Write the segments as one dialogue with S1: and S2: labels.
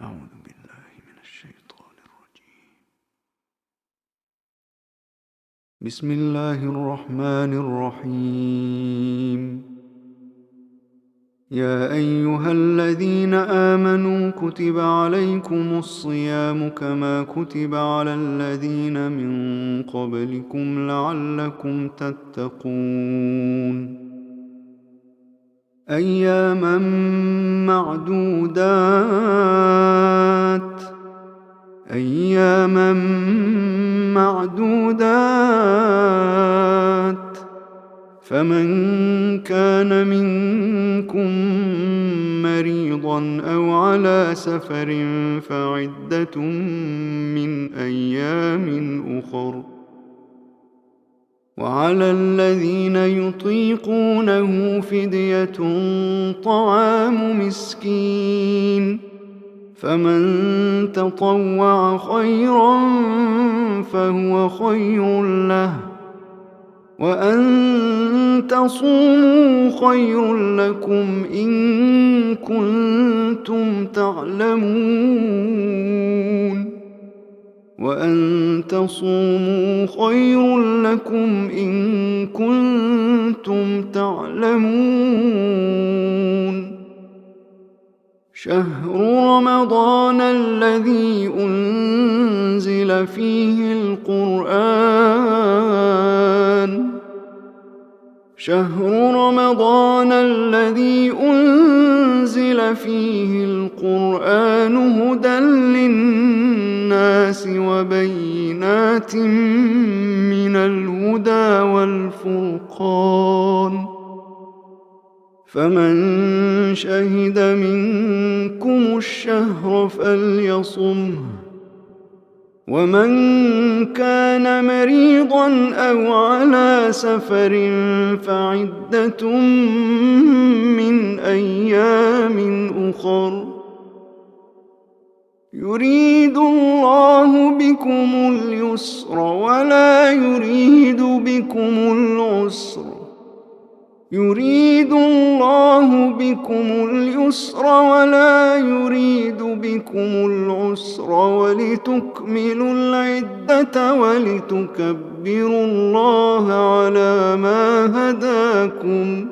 S1: أعوذ بالله من الشيطان الرجيم. بسم الله الرحمن الرحيم. يا أيها الذين آمنوا كتب عليكم الصيام كما كتب على الذين من قبلكم لعلكم تتقون. أياما معدودات فمن كان منكم مريضا أو على سفر فعدة من أيام أخر، وعلى الذين يطيقونه فدية طعام مسكين، فمن تطوع خيرا فهو خير له، وأن تصوموا خير لكم إن كنتم تعلمون، وأن تصوموا خير لكم إن كنتم تعلمون. شهر رمضان الذي أنزل فيه القرآن هدى للناس وبينات من الهدى والفرقان، فمن شهد منكم الشهر فليصمه، ومن كان مريضا أو على سفر فعدة من أيام أخر، يريد الله بكم اليسر ولا يريد بكم العسر ولتكملوا العدة ولتكبروا الله على ما هداكم.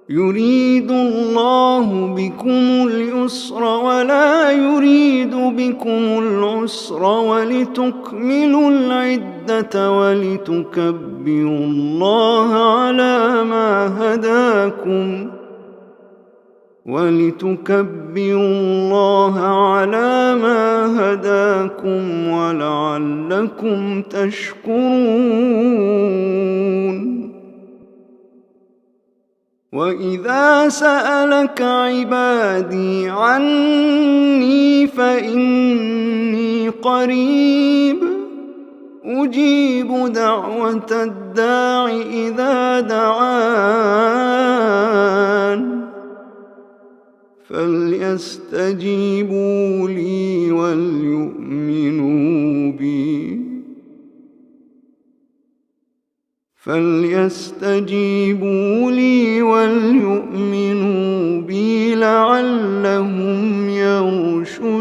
S1: يريد الله بكم اليسر ولا يريد بكم العسر ولتكملوا العدة ولتكبروا الله على ما هداكم ولعلكم تشكرون. وإذا سألك عبادي عني فإني قريب أجيب دعوة الداع إذا دعان، فليستجيبوا لي وليؤمنوا بي لعلهم يرشدون.